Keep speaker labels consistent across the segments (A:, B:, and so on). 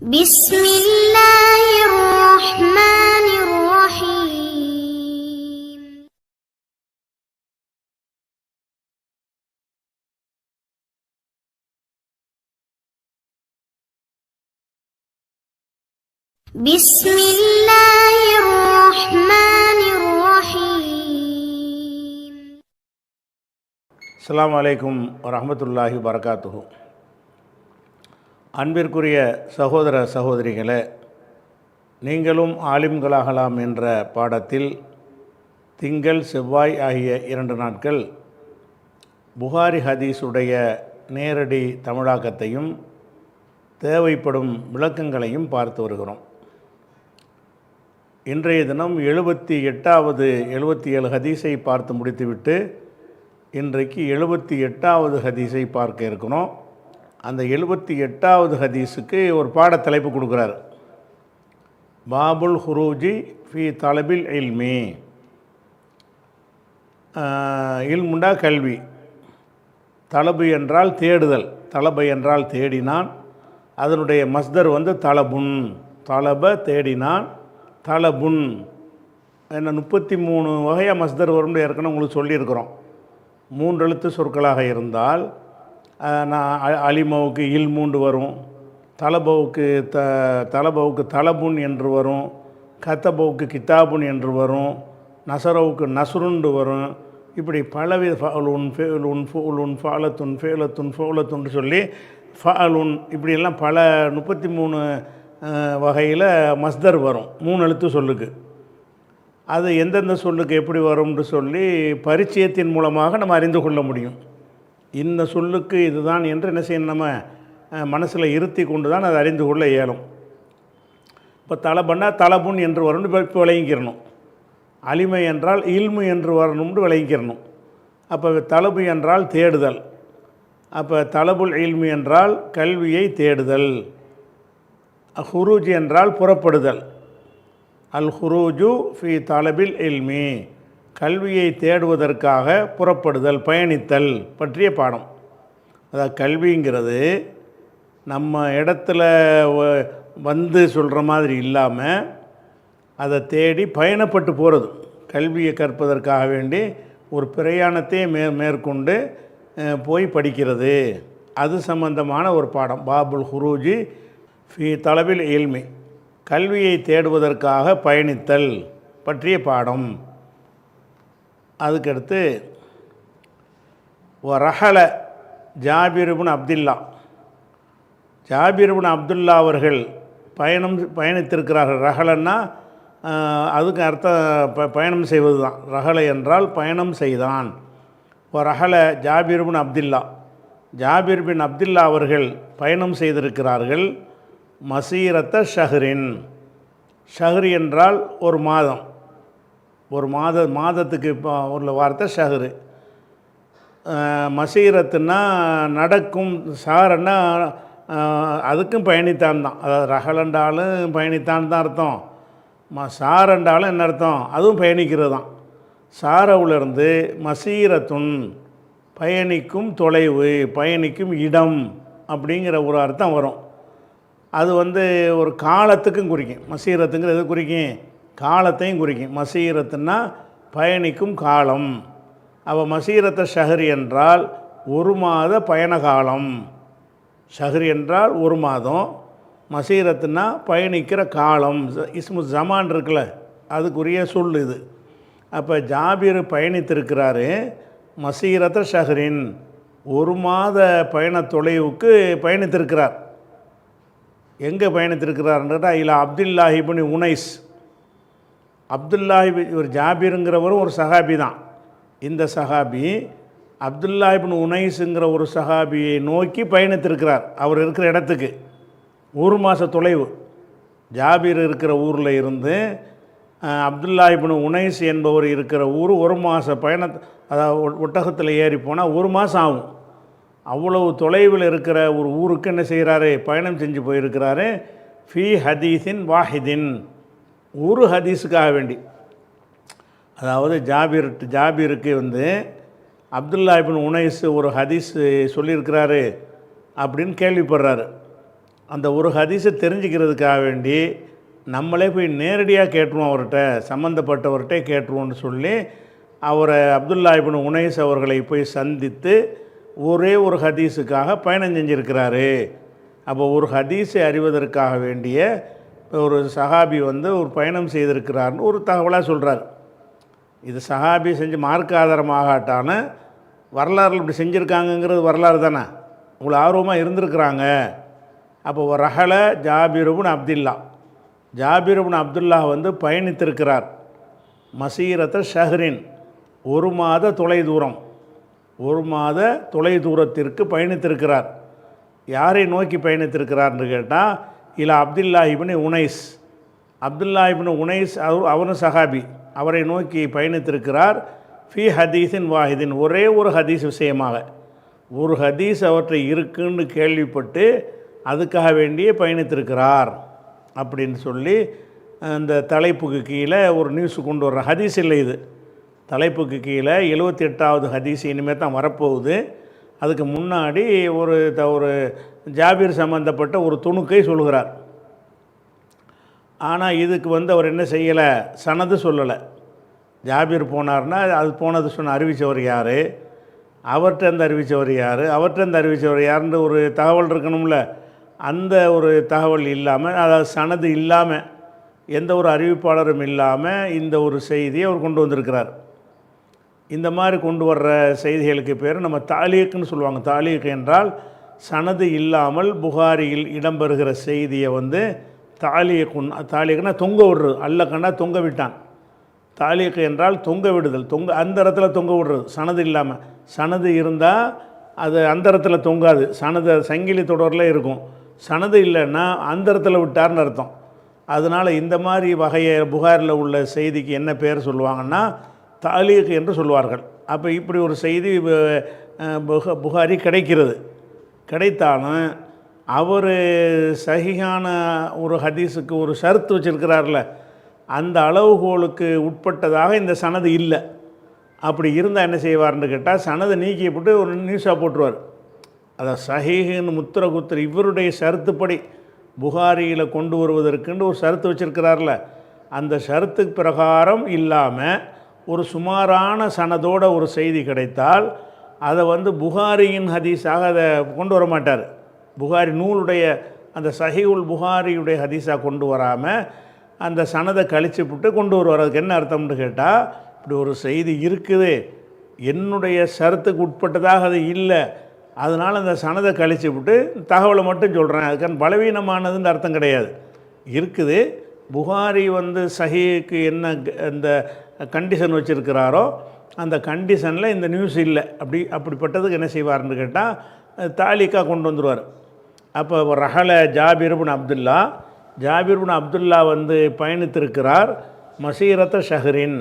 A: بسم الله الرحمن الرحيم بسم الله الرحمن الرحيم
B: அஸ்ஸலாமு அலைக்கும் வரஹ்மத்துல்லாஹி வபரகாத்துஹு. அன்பிற்குரிய சகோதர சகோதரிகளே, நீங்களும் ஆலிம்களாகலாம் என்ற பாடத்தில் திங்கள் செவ்வாய் ஆகிய 2 நாட்கள் புகாரி ஹதீஸுடைய நேரடி தமிழாக்கத்தையும் தேவைப்படும் விளக்கங்களையும் பார்த்து வருகிறோம். இன்றைய தினம் 78வது 77 ஹதீஸை பார்த்து முடித்துவிட்டு இன்றைக்கு 78வது ஹதீஸை பார்க்க இருக்கிறோம். அந்த 78வது ஹதீஸுக்கு ஒரு பாடத்தலைப்பு கொடுக்குறார். பாபுல் ஹுரூஜி ஃபி தலபில் இல்மி. இல்முண்டா கல்வி, தலபு என்றால் தேடுதல், தலபை என்றால் தேடினான், அதனுடைய மஸ்தர் தலபுன், தலப தேடினான், தலபுன் என்ன 33 வகையாக மஸ்தர் வரும்னு ஏற்கனவே உங்களுக்கு சொல்லியிருக்கிறோம். 3 எழுத்து சொற்களாக இருந்தால் அலிமவுக்கு இல்மூண்டு வரும், தலபவுக்கு தலபவுக்கு தலபுன் என்று வரும், கத்தபவுக்கு கித்தாபுன் என்று வரும், நசரவுக்கு நசுருண்டு வரும். இப்படி பலவித ஃபஅலுன் ஃபேலுன் ஃபூலுன் ஃபாலத்துன் ஃபேலத்துன் ஃபௌலத்துன்னு சொல்லி ஃபஅலுன் இப்படியெல்லாம் பல 33 வகையில் மஸ்தர் வரும் 3 எழுத்து சொல்லுக்கு. அது எந்தெந்த சொல்லுக்கு எப்படி வரும்னு சொல்லி பரிச்சயத்தின் மூலமாக நம்ம அறிந்து கொள்ள முடியும். இந்த சொல்லுக்கு இதுதான் என்று என்ன செய்யணும், நம்ம மனசில் இருத்தி கொண்டு தான் அதை அறிந்து கொள்ள இயலும். இப்போ தலபன்னா தலபுன் என்று வரணும்னு இப்போ விளங்கிக்கிறணும். அலிமை என்றால் இல்மு என்று வரணும்னு விளங்கிக்கிறணும். அப்போ தலபு என்றால் தேடுதல், அப்போ தலபுல் இல்மு என்றால் கல்வியை தேடுதல், ஹுரூஜ் என்றால் புறப்படுதல், அல் ஹுரூஜு ஃபி தலபில் இல்மி கல்வியை தேடுவதற்காக புறப்படுதல், பயணித்தல் பற்றிய பாடம். அதாவது கல்விங்கிறது நம்ம இடத்துல சொல்கிற மாதிரி இல்லாமல் அதை தேடி பயணப்பட்டு போகிறது. கல்வியை கற்பதற்காக வேண்டி ஒரு பிரயாணத்தை மேற்கொண்டு போய் படிக்கிறது, அது சம்பந்தமான ஒரு பாடம். பாபுல் ஹுரூஜி ஃபி தலபில் இல்மி கல்வியை தேடுவதற்காக பயணித்தல் பற்றிய பாடம். அதுக்கடுத்து ரஹல ஜாபிர் இப்னு அப்துல்லா, ஜாபிர் இப்னு அப்துல்லா அவர்கள் பயணித்திருக்கிறார்கள். ரஹலன்னா அதுக்கு அர்த்தம் பயணம் செய்வது தான். ரஹலை என்றால் பயணம் செய்தான். ரஹல ஜாபிர் இப்னு அப்துல்லா, ஜாபிர் பின் அப்துல்லா அவர்கள் பயணம் செய்திருக்கிறார்கள். மசீரத்த ஷஹ்ரின், ஷஹ்ரி என்றால் ஒரு மாதம், ஒரு மாதத்துக்கு இப்போ உள்ள வார்த்தை ஷஹ்ரு. மசீரத்துன்னா நடக்கும், ஷஹரன்னா அதுக்கும் பயணித்தான் தான். அதாவது ரஹலண்டாலும் பயணித்தான் தான் அர்த்தம், சாரண்டாலும் என்ன அர்த்தம், அதுவும் பயணிக்கிறது தான். சாரவுலேருந்து மசீரத்துன் பயணிக்கும் தொலைவு, பயணிக்கும் இடம் அப்படிங்கிற ஒரு அர்த்தம் வரும். அது ஒரு காலத்துக்கும் குறிக்கும். மசீரத்துங்கிறது குறிக்கும், காலத்தையும் குறிக்கும். மசீரத்துன்னா பயணிக்கும் காலம். அப்போ மசீரத்தை ஷஹரி என்றால் ஒரு மாத பயண காலம். ஷஹரி என்றால் ஒரு மாதம், மசீரத்துன்னா பயணிக்கிற காலம். இஸ்மு ஜமான் இருக்குல்ல, அதுக்குரிய சொல் இது. அப்போ ஜாபிர் பயணித்திருக்கிறாரு. மசீரத்தை ஷஹரின் ஒரு மாத பயண தொலைவுக்கு பயணித்திருக்கிறார். எங்கே பயணித்திருக்கிறார்ன்றா இல்லை அப்துல்லாஹி இப்னு உனைஸ். அப்துல்லாஹி ஒரு ஜாபிருங்கிறவரும் ஒரு சஹாபி தான். இந்த சஹாபி அப்துல்லாஹி இப்னு உனைஸுங்கிற ஒரு சஹாபியை நோக்கி பயணித்திருக்கிறார். அவர் இருக்கிற இடத்துக்கு 1 மாத தொலைவு. ஜாபிர் இருக்கிற ஊரில் இருந்து அப்துல்லாஹி இப்னு உனைஸ் என்பவர் இருக்கிற ஊர் 1 மாத அதாவது ஒட்டகத்தில் ஏறி போனால் 1 மாதம் ஆகும். அவ்வளவு தொலைவில் இருக்கிற ஒரு ஊருக்கு என்ன செய்கிறாரு, பயணம் செஞ்சு போயிருக்கிறாரு. ஃபி ஹதீஸின் வாஹிதின், ஒரு ஹதீஸுக்காக வேண்டி. அதாவது ஜாபிருக்கு அப்துல்லா இப்னு உனைஸ் ஒரு ஹதீஸ் சொல்லியிருக்கிறாரு அப்படின்னு கேள்விப்படுறாரு. அந்த ஒரு ஹதீஸை தெரிஞ்சுக்கிறதுக்காக வேண்டி நம்மளே போய் நேரடியாக கேட்டுருவோம், அவர்கிட்ட சம்மந்தப்பட்டவர்கிட்ட கேட்டுருவோன்னு சொல்லி அவரை அப்துல்லா இப்னு உனைஸ் அவர்களை போய் சந்தித்து ஒரே ஒரு ஹதீஸுக்காக பயணம் செஞ்சுருக்கிறாரு. அப்போ ஒரு ஹதீஸை அறிவதற்காக வேண்டிய ஒரு சஹாபி வந்து ஒரு பயணம் செய்திருக்கிறார்னு ஒரு தகவலாக சொல்கிறார். இது சஹாபி செஞ்சு மார்க்க ஆதாரமாகட்டான வரலாறு இப்படி செஞ்சுருக்காங்கங்கிறது வரலாறு தானே, இவ்வளோ ஆர்வமாக இருந்திருக்கிறாங்க. அப்போ ஒரு ரஹல ஜாபிர் இப்னு அப்துல்லா, ஜாபிர் இப்னு அப்துல்லா வந்து பயணித்திருக்கிறார். மசீரத்த ஷஹ்ரின், ஒரு மாத தொலைதூரம், ஒரு மாத தொலைதூரத்திற்கு பயணித்திருக்கிறார். யாரை நோக்கி பயணித்திருக்கிறார்னு கேட்டால் இல்லை அப்துல்லா இப்னு உனைஸ், அப்துல்லா இப்னு உனைஸ் அவரும் சஹாபி, அவரை நோக்கி பயணித்திருக்கிறார். ஃபி ஹதீஸின் வாஹிதின், ஒரே ஒரு ஹதீஸ் விஷயமாக, ஒரு ஹதீஸ் அவற்றை இருக்குன்னு கேள்விப்பட்டு அதுக்காக வேண்டியே பயணித்திருக்கிறார் அப்படின்னு சொல்லி அந்த தலைப்புக்கு கீழே ஒரு நியூஸ் கொண்டு வர்ற ஹதீஸ் இல்லை இது. தலைப்புக்கு கீழே 78வது ஹதீஸ் இனிமேல் தான் வரப்போகுது. அதுக்கு முன்னாடி ஒரு ஜாபீர் சம்மந்தப்பட்ட ஒரு துணுக்கை சொல்கிறார். ஆனால் இதுக்கு வந்து அவர் என்ன செய்யலை, சனது சொல்லலை. ஜாபீர் போனார்னா அது போனது சொன்ன அறிவித்தவர் யார், அவர்கிட்ட அறிவித்தவர் யார், அவர்கிட்ட அறிவித்தவர் யாருன்ற ஒரு தகவல் இருக்கணும்ல. அந்த ஒரு தகவல் இல்லாமல், அதாவது சனது இல்லாமல், எந்த ஒரு அறிவிப்பாளரும் இல்லாமல் இந்த ஒரு செய்தியை அவர் கொண்டு வந்திருக்கிறார். இந்த மாதிரி கொண்டு வர்ற செய்திகளுக்கு பேர் நம்ம தாலீக்குன்னு சொல்லுவாங்க. தாலீக் என்றால் சனது இல்லாமல் புகாரியில் இடம்பெறுகிற செய்தியை வந்து தாலீக்குன்னா தொங்க விடுறது, அல்ல கண்டா தொங்க விட்டான். தாலீக் என்றால் தொங்க விடுதல், அந்த இடத்துல தொங்க விடுறது, சனது இல்லாமல். சனது இருந்தால் அது அந்த இடத்துல தொங்காது, சனது சங்கிலி தொடரில் இருக்கும். சனது இல்லைன்னா அந்த இடத்துல விட்டார்னு அர்த்தம். அதனால் இந்த மாதிரி வகையை புகாரில் உள்ள செய்திக்கு என்ன பேர் சொல்லுவாங்கன்னா தாலீக் என்று சொல்வார்கள். அப்போ இப்படி ஒரு செய்தி புகாரி கிடைத்தாலும் அவர் சஹீஹான ஒரு ஹதீஸுக்கு ஒரு ஷர்த்து வச்சுருக்கிறார்ல, அந்த அளவுகோலுக்கு உட்பட்டதாக இந்த சனது இல்லை. அப்படி இருந்தால் என்ன செய்வார்னு கேட்டால் சனதை நீக்கிப்பட்டு ஒரு நியூஸாக போட்டுருவார். அதை சஹீஹுன்னு முத்திர குத்திர இவருடைய ஷர்த்துப்படி புகாரியில் கொண்டு வருவதற்குன்னு ஒரு ஷர்த்து வச்சுருக்கிறார்ல, அந்த ஷர்த்துக்கு பிரகாரம் இல்லாமல் ஒரு சுமாரான சனதோட ஒரு செய்தி கிடைத்தால் அதை வந்து புகாரியின் ஹதீஸாக அதை கொண்டு வர மாட்டார். புகாரி நூலுடைய அந்த சஹீஹுல் புகாரியுடைய ஹதீஸாக கொண்டு வராமல் அந்த சனதை கழிச்சுவிட்டு கொண்டு வருவார். அதுக்கு என்ன அர்த்தம்னு கேட்டால், இப்படி ஒரு செய்தி இருக்குது, என்னுடைய ஷரத்துக்கு உட்பட்டதாக அது இல்லை, அதனால் அந்த சனதை கழிச்சுவிட்டு தகவலை மட்டும் சொல்கிறேன், அதுக்கான பலவீனமானதுன்னு அர்த்தம் கிடையாது. இருக்குது, புகாரி வந்து சஹீஹுக்கு என்ன அந்த கண்டிஷன் வச்சுருக்கிறாரோ அந்த கண்டிஷனில் இந்த நியூஸ் இல்லை. அப்படிப்பட்டதுக்கு என்ன செய்வார்னு கேட்டால் தாலிக்காக கொண்டு வந்துடுவார். அப்போ ரஹல ஜாபிர் இப்னு அப்துல்லா, ஜாபிர் இப்னு அப்துல்லா வந்து பயணித்திருக்கிறார். மசீரத்த ஷஹரின்,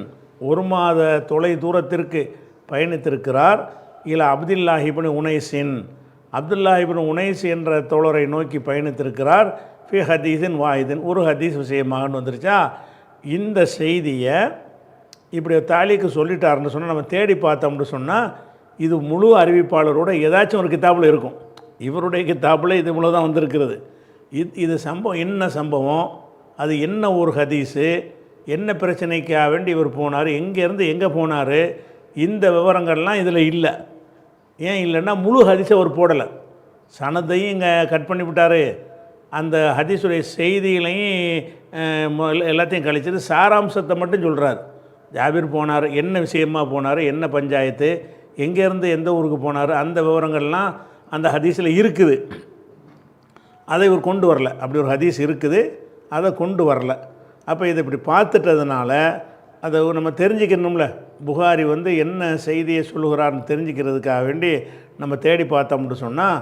B: ஒரு மாத தொலை தூரத்திற்கு பயணித்திருக்கிறார். இல்லை அப்துல்லா இப்னு உனைஸின், அப்துல்லா இப்னு உனைஸ் என்ற தோழரை நோக்கி பயணித்திருக்கிறார். ஃபி ஹதீஸின் வாஹிதின், ஒரு ஹதீஸ் விஷயமாகனு வந்துருச்சா. இந்த செய்தியை இப்படி தாலிக்கு சொல்லிட்டாருன்னு சொன்னால் நம்ம தேடி பார்த்தோம்னு சொன்னால் இது முழு அறிவிப்பாளரோட ஏதாச்சும் ஒரு கிதாபில் இருக்கும். இவருடைய கிதாபில் இது முழு தான் வந்திருக்கிறது. இது சம்பவம், என்ன சம்பவம், அது என்ன ஒரு ஹதீஸு, என்ன பிரச்சனைக்காக வேண்டி இவர் போனார், எங்கேருந்து எங்கே போனார், இந்த விவரங்கள்லாம் இதில் இல்லை. ஏன் இல்லைன்னா முழு ஹதீஸை அவர் போடலை, சனதையும் இங்கே கட் பண்ணி விட்டார், அந்த ஹதீஸுடைய செய்திகளையும் எல்லாத்தையும் கழிச்சிட்டு சாராம்சத்தை மட்டும் சொல்கிறார். ஜாபிர் போனார், என்ன விஷயமாக போனார், என்ன பஞ்சாயத்து, எங்கேருந்து எந்த ஊருக்கு போனார், அந்த விவரங்கள்லாம் அந்த ஹதீஸில் இருக்குது. அதை இவர் கொண்டு வரல. அப்படி ஒரு ஹதீஸ் இருக்குது, அதை கொண்டு வரல. அப்போ இதை இப்படி பார்த்துட்டதுனால அதை நம்ம தெரிஞ்சுக்கணும்ல, புகாரி வந்து என்ன செய்தியை சொல்லுகிறார்னு தெரிஞ்சுக்கிறதுக்காக வேண்டி நம்ம தேடி பார்த்தோம்னு சொன்னால்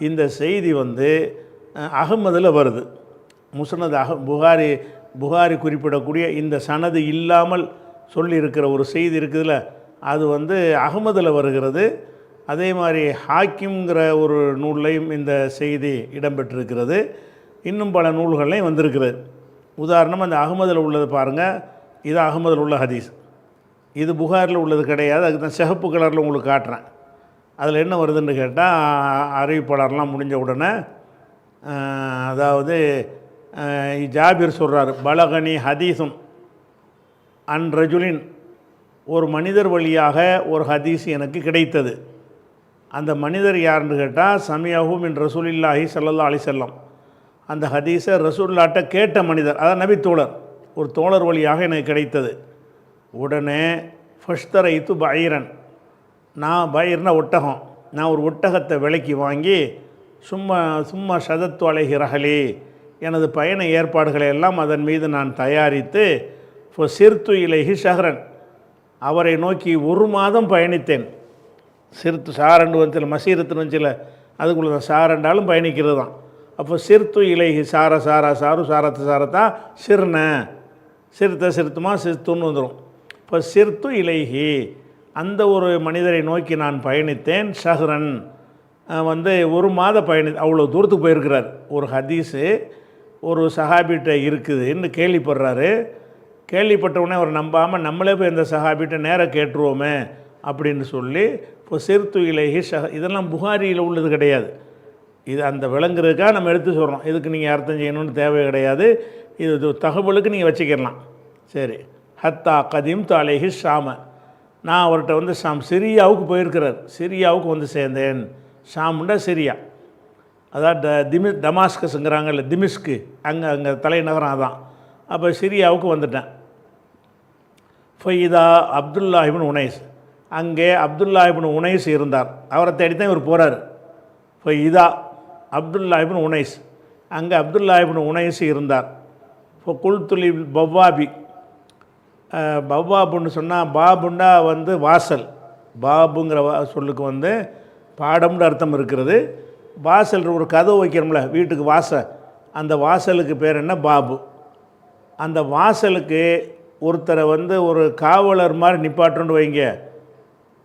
B: இந்த செய்தி வந்து அகமதில் வருது. முஸ்னத் புகாரி குறிப்பிடக்கூடிய இந்த சனது இல்லாமல் சொல்லியிருக்கிற ஒரு செய்தி இருக்குதுல்ல, அது வந்து அகமதில் வருகிறது. அதே மாதிரி ஹாக்கிம்ங்கிற ஒரு நூல்லையும் இந்த செய்தி இடம்பெற்றிருக்கிறது. இன்னும் பல நூல்கள்லையும் வந்திருக்கிறது. உதாரணம் அந்த அகமதில் உள்ளது பாருங்கள், இது அகமதில் உள்ள ஹதீஸ், இது புகாரில் உள்ளது கிடையாது. அதுக்கு தான் சிகப்பு கலரில் உங்களுக்கு காட்டுறேன். அதில் என்ன வருதுன்னு கேட்டால் அறிவிப்பாளர்லாம் முடிஞ்ச உடனே அதாவது ஜாபிர் சொல்கிறார், பலகனி ஹதீஸும் அன் ரஜுலின், ஒரு மனிதர் வழியாக ஒரு ஹதீஸ் எனக்கு கிடைத்தது. அந்த மனிதர் யாருன்னு கேட்டால் சமியாஹு மின் ரசூலில்லாஹி ஸல்லல்லாஹு அலைஹி வஸல்லம், அந்த ஹதீஸை ரசூலுல்லாஹ்ட்ட கேட்ட மனிதர், அதான் நபி தோழர், ஒரு தோழர் வழியாக எனக்கு கிடைத்தது. உடனே ஃபஷ்தரைத்து பைரன், நான் பைர்னா ஒட்டகம், நான் ஒரு ஒட்டகத்தை விலைக்கு வாங்கி சும்மா ஷதத்து அலைஹி ரஹலி, எனது பயண ஏற்பாடுகளை எல்லாம் அதன் மீது நான் தயாரித்து சிர்த்து இலைஹி ஷஹரன், அவரை நோக்கி 1 மாதம் பயணித்தேன். சிறுத்து சாரண்டு வந்துச்சில், மசீரத்துன்னு வந்துச்சில், அதுக்குள்ள தான் சாரண்டாலும் பயணிக்கிறது தான். அப்போ சிர்த்து இலைஹி, சார சாரா சாரு சாரத்து சாரத்தா சிறுன, சிறுத்துமா சிறுத்துன்னு வந்துடும். இப்போ சிர்த்து இலைஹி, அந்த ஒரு மனிதரை நோக்கி நான் பயணித்தேன். ஷஹ்ரன் 1 மாத அவ்வளோ தூரத்துக்கு போயிருக்கிறார். ஒரு ஹதீஸு ஒரு சஹாபிட்ட இருக்குதுன்னு கேள்விப்படுறாரு. கேள்விப்பட்டவுடனே அவர் நம்பாமல் நம்மளே போய் இந்த சஹாபிட்ட நேராக கேட்டுருவோமே அப்படின்னு சொல்லி இப்போ சிறுத்து இலைஹி இதெல்லாம் புகாரியில் உள்ளது கிடையாது. இது அந்த விளங்குறதுக்காக நம்ம எடுத்து சொல்கிறோம். இதுக்கு நீங்கள் அர்த்தம் செய்யணும்னு தேவை கிடையாது. இது தகவலுக்கு நீங்கள் வச்சுக்கிடலாம். சரி. ஹத்தா கதீம் அலைஹி ஷாம, நான் அவர்கிட்ட ஷாம் சிரியாவுக்கு போயிருக்கிறார். சிரியாவுக்கு சேர்ந்தேன். ஷாமுண்டா சிரியா, அதான் டமாஸ்கஸுங்கிறாங்கல்ல, திமிஸ்கு, அங்கே தலைநகரம் அதான். அப்போ சிரியாவுக்கு வந்துட்டேன். ஃபைதா அப்துல்லா இப்னு உனைஸ், அங்கே அப்துல்லா இப்னு உனைஸ் இருந்தார். அவரை தேடி தான் இவர் போகிறார். ஃபைதா அப்துல்லா இப்னு உனைஸ், அங்கே அப்துல்லா இப்னு உனைஸ் இருந்தார். இப்போ குல்துலி பவ்வாபி, பவ்வாபுன்னு சொன்னால் பாபுண்டா வாசல், பாபுங்கிற சொல்லுக்கு பாடம்னு அர்த்தம் இருக்கிறது. வாசல் ஒரு கதவு வைக்கிறோம்ல வீட்டுக்கு வாசல், அந்த வாசலுக்கு பேர் என்ன? பாபு. அந்த வாசலுக்கு ஒருத்தரை ஒரு காவலர் மாதிரி நிப்பாட்டுன்னு வைங்க.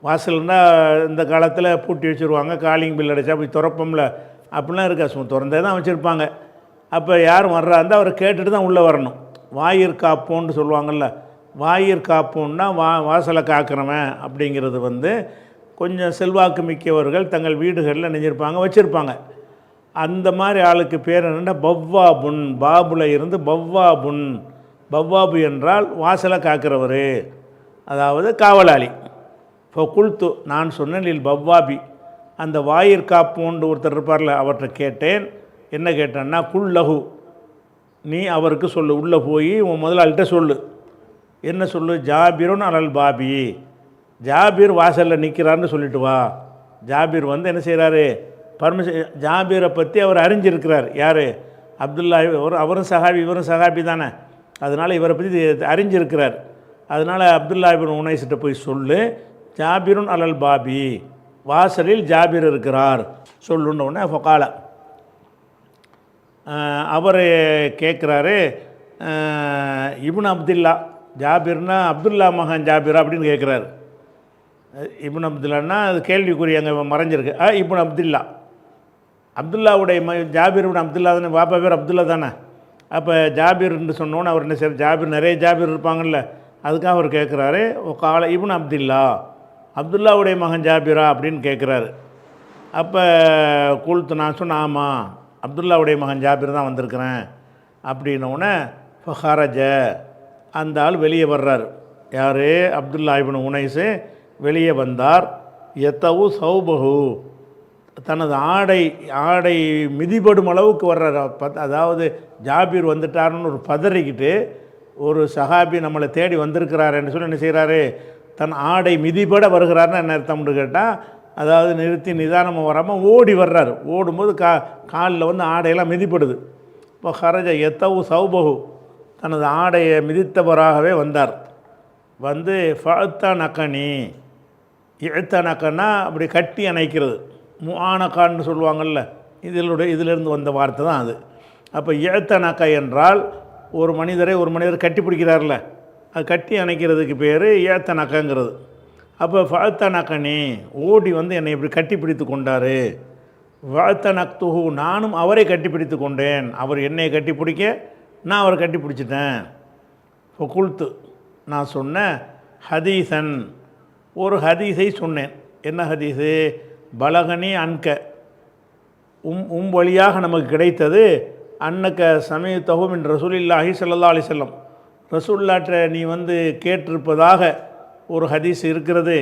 B: வாசல்னால் இந்த காலத்தில் பூட்டி வச்சுருவாங்க, காலிங் பில் அடித்தா போய் திறப்போம்ல, அப்படிலாம் இருக்கா, சும்மா திறந்தே தான் வச்சுருப்பாங்க. அப்போ யாரும் வர்றாருந்தா அவரை கேட்டுட்டு தான் உள்ளே வரணும். வாயிற் காப்போன்னு சொல்லுவாங்கள்ல, வாயிற் காப்போன்னா வாசலை காக்கிறவன் அப்படிங்கிறது கொஞ்சம் செல்வாக்கு மிக்கவர்கள் தங்கள் வீடுகளில் நெஞ்சிருப்பாங்க, வச்சுருப்பாங்க. அந்த மாதிரி ஆளுக்கு பேர் என்னென்னா பவ்வாபுன், பாபுல இருந்து பவ்வாபுன். பவ்வாபு என்றால் வாசலை காக்கிறவர், அதாவது காவலாளி. இப்போ குல்து, நான் சொன்னேன் இல் பவ்வாபி, அந்த வாயிற் காப்போன்று ஒருத்தர் இருப்பார்ல, அவர்கிட்ட கேட்டேன். என்ன கேட்டேன்னா குல்லஹு, நீ அவருக்கு சொல்லு, உள்ளே போய் உன் முதலாளிகிட்ட சொல்லு. என்ன சொல்லு? ஜாபிருன் அலல் பாபி, ஜாபீர் வாசலில் நிற்கிறார்னு சொல்லிட்டு வா. ஜாபீர் என்ன செய்கிறாரு? ஜாபீரை பற்றி அவர் அறிஞ்சிருக்கிறார். யார்? அப்துல்லா. அவரும் சஹாபி, இவரும் சஹாபி தானே, அதனால் இவரை பற்றி அறிஞ்சிருக்கிறார். அதனால் அப்துல்லா இப்னு உனைஸ்கிட்ட போய் சொல்லு, ஜாபிருன் அலல் பாபி, வாசலில் ஜாபீர் இருக்கிறார் சொல்லுன்னொடனே ஃபகால, அவர் கேட்குறாரு, இப்னு அப்துல்லா, ஜாபீர்னா அப்துல்லா மகன் ஜாபீரா அப்படின்னு கேட்குறாரு. இப்னு அப்துல்லான்னா அது கேள்விக்குறி அங்கே மறைஞ்சிருக்கு. இப்னு அப்துல்லா, அப்துல்லாவுடைய ஜாபீர் இப்னு அப்துல்லா தானே, பாப்பா பேர் அப்துல்லா தானே. அப்போ ஜாபீர்ன்னு சொன்னோன்னு அவர் என்ன செய்ய, ஜாபீர் நிறைய ஜாபீர் இருப்பாங்கள்ல, அதுக்காக அவர் கேட்குறாரு. கால இப்னு அப்துல்லா, அப்துல்லாவுடைய மகன் ஜாபீரா அப்படின்னு கேட்குறாரு. அப்போ குல்த்து, நான் சொன்னேன் ஆமாம், அப்துல்லாவுடைய மகன் ஜாபீர் தான் வந்திருக்கிறேன் அப்படின்னோடனே ஃபஹரஜ, அந்த ஆள் வெளியே வர்றார். யார்? அப்துல்லா இப்னு உனைஸு வெளியே வந்தார். எத்தவு சௌபஹு, தனது ஆடை மிதிபடும் அளவுக்கு வர்றார். அதாவது ஜாபீர் வந்துட்டாருன்னு ஒரு பதறிக்கிட்டு, ஒரு சஹாபி நம்மளை தேடி வந்திருக்கிறாருன்னு சொல்லி என்ன செய்கிறாரு, தன் ஆடை மிதிபட வருகிறாருன்னு என்ன அர்த்தம்னு கேட்டால், அதாவது நிறுத்தி நிதானமாக வராமல் ஓடி வர்றார். ஓடும்போது காலில் ஆடையெல்லாம் மிதிப்படுது. இப்போ ஹரஜ எத்தவு சௌபஹு, தனது ஆடையை மிதித்தவராகவே வந்தார். ஃபஅத்தா நக்கனி, இழுத்த நக்கன்னா அப்படி கட்டி அணைக்கிறது, முஆனகான்னு சொல்லுவாங்கள்ல, இதிலிருந்து வந்த வார்த்தை தான் அது. அப்போ இழுத்த நக்க என்றால் ஒரு மனிதர் கட்டி பிடிக்கிறார்ல, அது கட்டி அணைக்கிறதுக்கு பேர் ஏத்த நக்கங்கிறது. அப்போ ஃபஅத்தா நக்கனி, ஓடி என்னை இப்படி கட்டி பிடித்து கொண்டார். வஅத்த நக்துஹு, நானும் அவரை கட்டி பிடித்து கொண்டேன். அவர் என்னை கட்டி பிடிக்க, நான் அவரை கட்டி பிடிச்சிட்டேன். இப்போ குல்த்து, நான் சொன்னேன் ஹதீசன், ஒரு ஹதீஸை சொன்னேன். என்ன ஹதீஸு? பலகனி அன்க, வழியாக நமக்கு கிடைத்தது அன்னக்க சமயத்தகும் என் ரசூலில்லாஹி ஸல்லல்லாஹு அலைஹி வஸல்லம், ரசூலுல்லாஹ்ட்ட நீ வந்து கேட்டிருப்பதாக ஒரு ஹதீஸ் இருக்கிறது.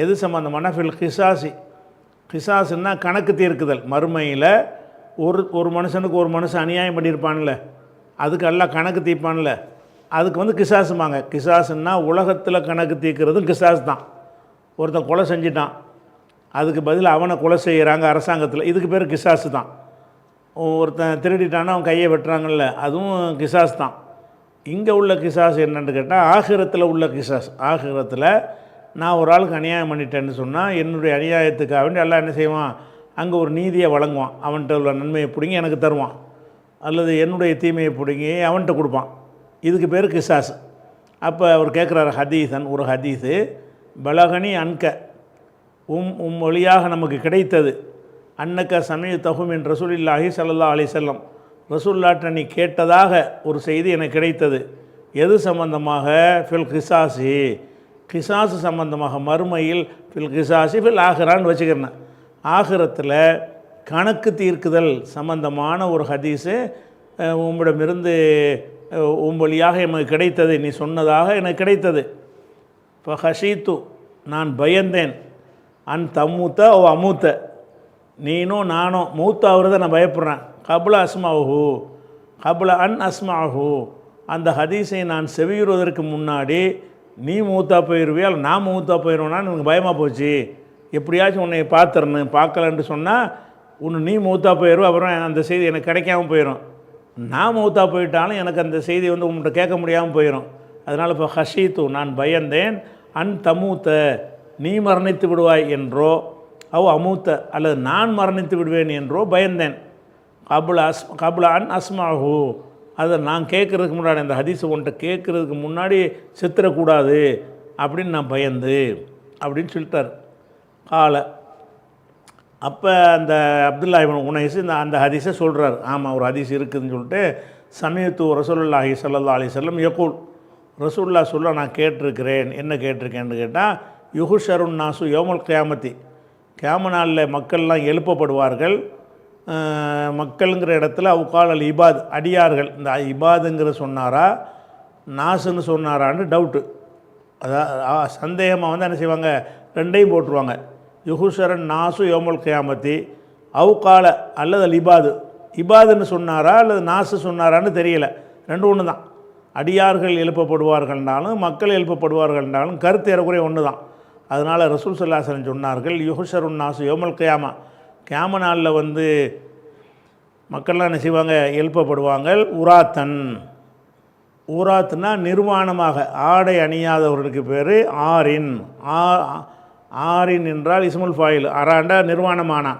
B: எது சம்பந்தமான ஃபில் கிசாசி, கிசாசுன்னா கணக்கு தீர்க்குதல். மறுமையில் ஒரு மனுஷனுக்கு ஒரு மனுஷன் அநியாயம் பண்ணியிருப்பான்ல, அதுக்கு எல்லாம் கணக்கு தீர்ப்பான்ல, அதுக்கு வந்து கிசாசுமாங்க. கிசாசுன்னா உலகத்தில் கணக்கு தீர்க்கிறதும் கிசாஸ் தான். ஒருத்தன் கொலை செஞ்சிட்டான், அதுக்கு பதில் அவனை கொலை செய்கிறாங்க அரசாங்கத்தில், இதுக்கு பேர் கிசாசு தான். ஒருத்தன் திருடிட்டான்னா அவன் கையை வெட்டுறாங்கல்ல, அதுவும் கிசாஸ் தான். இங்கே உள்ள கிசாஸ் என்னென்னு கேட்டால் ஆகிரத்தில் உள்ள கிசாஸ். ஆகிரத்தில் நான் ஒரு ஆளுக்கு அநியாயம் பண்ணிட்டேன்னு சொன்னால் என்னுடைய அநியாயத்துக்காக வேண்டி எல்லாம் என்ன செய்வான், அங்கே ஒரு நீதியை வழங்குவான். அவன்கிட்ட உள்ள நன்மையை பிடுங்கி எனக்கு தருவான், அல்லது என்னுடைய தீமையை பிடுங்கி அவன்கிட்ட கொடுப்பான். இதுக்கு பேர் கிசாஸ். அப்போ அவர் கேட்குறாரு ஹதீஸன், ஒரு ஹதீஸு பலகனி அன்க வழியாக நமக்கு கிடைத்தது அன்னக்க சமயத்தகும் என் ரசூலில்லாஹி ஸல்லல்லாஹு அலைஹி வஸல்லம், ரசூலுல்லாஹ்ட்ட நீ கேட்டதாக ஒரு செய்தி எனக்கு கிடைத்தது. எது சம்பந்தமாக? ஃபில் கிசாசி, கிசாசு சம்பந்தமாக. மறுமையில் ஃபில் கிசாசி ஃபில் ஆகிரான்னு வச்சுக்கிறேன். ஆகிரத்தில் கணக்கு தீர்க்குதல் சம்பந்தமான ஒரு ஹதீஸு உம்மிடமிருந்து வழியாக எனக்கு கிடைத்தது, நீ சொன்னதாக எனக்கு கிடைத்தது. இப்போ ஹஷீத்து நான் பயந்தேன், அன் தம்மூத்த ஓ அமூத்த, நீனும் நானும் மூத்தாகிறத நான் பயப்படுறேன். கபுல அஸ்மாஹு கபுல அன் அஸ்மாஹு, அந்த ஹதீஸை நான் செவியுறுவதற்கு முன்னாடி நீ மூத்தா போயிடுவியால் நான் மூத்தா போயிடுவேனான்னு எனக்கு பயமாக போச்சு. எப்படியாச்சும் உன்னை பார்க்கலன்ட்டு சொன்னால் நீ மூத்தா போயிடுவோம், அப்புறம் அந்த செய்தி எனக்கு கிடைக்காம போயிடும். நான் மூத்தா போயிட்டாலும் எனக்கு அந்த செய்தி வந்து உங்கள்கிட்ட கேட்க முடியாமல் போயிடும். அதனால் இப்போ ஹஷீத்து நான் பயந்தேன், அன் தமூத்த நீ மரணித்து விடுவாய் என்றோ, அமூத்த அல்லது நான் மரணித்து விடுவேன் என்றோ பயந்தேன். கபுல அன் அஸ்மாஹு, அதை நான் கேட்குறதுக்கு முன்னாடி, அந்த ஹதீஸை உன்கிட்ட கேட்குறதுக்கு முன்னாடி செத்துடக்கூடாது அப்படின்னு நான் பயந்து அப்படின்னு சொல்லிட்டார். காலை அப்போ அந்த அப்துல்லா இப்னு உனைஸ் அந்த ஹதீஸை சொல்கிறார். ஆமாம், ஒரு ஹதீஸ் இருக்குதுன்னு சொல்லிட்டு சமயத்து ரசூலுல்லாஹி ஸல்லல்லாஹு அலைஹி வஸல்லம் யகூல், ரசூலுல்லாஹ் சொல்ல நான் கேட்டிருக்கிறேன். என்ன கேட்டிருக்கேன்னு கேட்டால் யுஹ்ஷருன் நாசு யௌமல் கியாமத்தி, கியாம நாளில் மக்கள்லாம் எழுப்பப்படுவார்கள். மக்களுங்கிற இடத்துல அவுகால் அல் இபாத் அடியார்கள், இந்த இபாதுங்கிற சொன்னாரா நாசுன்னு சொன்னாரான்னு டவுட்டு, அதாவது சந்தேகமாக வந்து என்ன செய்வாங்க, ரெண்டையும் போட்டுருவாங்க. யுஹுஷரன் நாசு யோமல் கியாமத்தி அவுகால அல்லது அல் இபாது, இபாதுன்னு சொன்னாரா அல்லது நாசு சொன்னாரான்னு தெரியல, ரெண்டு ஒன்று தான். அடியார்கள் எழுப்பப்படுவார்கள்னாலும் மக்கள் எழுப்பப்படுவார்கள்னாலும் கருத்து ஏறக்குறைய ஒன்று தான். அதனால் ரசூல் ஸல்லல்லாஹு அலைஹி வஸல்லம் சொன்னார்கள் யுஹ்ஷருன் நாசு யௌமல் கியாமா, கியாம நாளில் வந்து மக்கள்லாம் என்ன செய்வாங்க, எழுப்பப்படுவாங்க. உராத்தன், உராத்துனா நிர்வாணமாக ஆடை அணியாதவர்களுக்கு பேர் ஆரின். ஆரின் என்றால் இஸ்முல் ஃபாயில், அராண்டா நிர்வாணமானான்.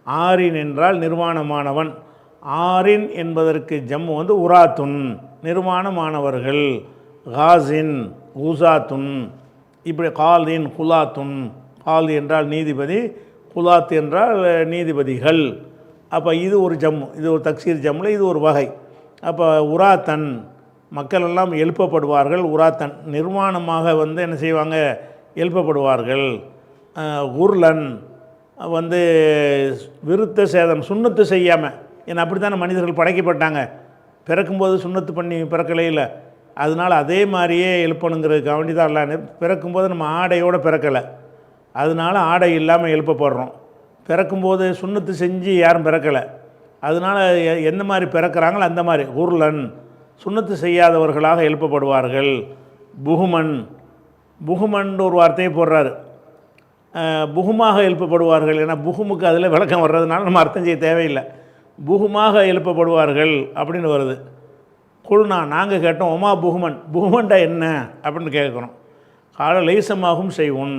B: ஆரின் என்றால் நிர்வாணமானவன். ஆரின் என்பதற்கு ஜம்மு வந்து உராத்துன் நிர்வாணமானவர்கள். காசின் ஊசாத்துன், இப்படி காலின் குலாத்துன், காலி என்றால் நீதிபதி, குலாத் என்றால் நீதிபதிகள். அப்போ இது ஒரு ஜம்மு, இது ஒரு தக்சீர் ஜம்மில் இது ஒரு வகை. அப்போ உராத்தன் மக்கள் எல்லாம் எழுப்பப்படுவார்கள். உராத்தன் நிர்வாணமாக வந்து என்ன செய்வாங்க, எழுப்பப்படுவார்கள். உர்லன் வந்து விருத்த சேதம் சுண்ணத்து செய்யாமல், ஏன்னா அப்படி தானே மனிதர்கள் படைக்கப்பட்டாங்க, பிறக்கும்போது சுண்ணத்து பண்ணி பிறக்கலே இல்லை. அதனால் அதே மாதிரியே எழுப்பணுங்கிறதுக்காக வேண்டி தான் இல்லை. பிறக்கும்போது நம்ம ஆடையோடு பிறக்கலை, அதனால் ஆடை இல்லாமல் எழுப்பப்படுறோம். பிறக்கும்போது சுண்ணத்து செஞ்சு யாரும் பிறக்கலை, அதனால் எந்த மாதிரி பிறக்கிறாங்களோ அந்த மாதிரி உர்லன் சுண்ணத்து செய்யாதவர்களாக எழுப்பப்படுவார்கள். புகுமன், புகுமன் ஒரு வார்த்தையை போடுறாரு, புகுமாக எழுப்பப்படுவார்கள். ஏன்னா புகுமுக்கு அதில் விளக்கம் வர்றதுனால நம்ம அர்த்தம் செய்ய தேவையில்லை. புகுமாக எழுப்பப்படுவார்கள் அப்படின்னு வருது. குழுனா நாங்கள் கேட்டோம், ஒமா புகுமன், புகுமன்டா என்ன அப்படின்னு கேட்குறோம். கால லைசமாகவும் செய்வோம்,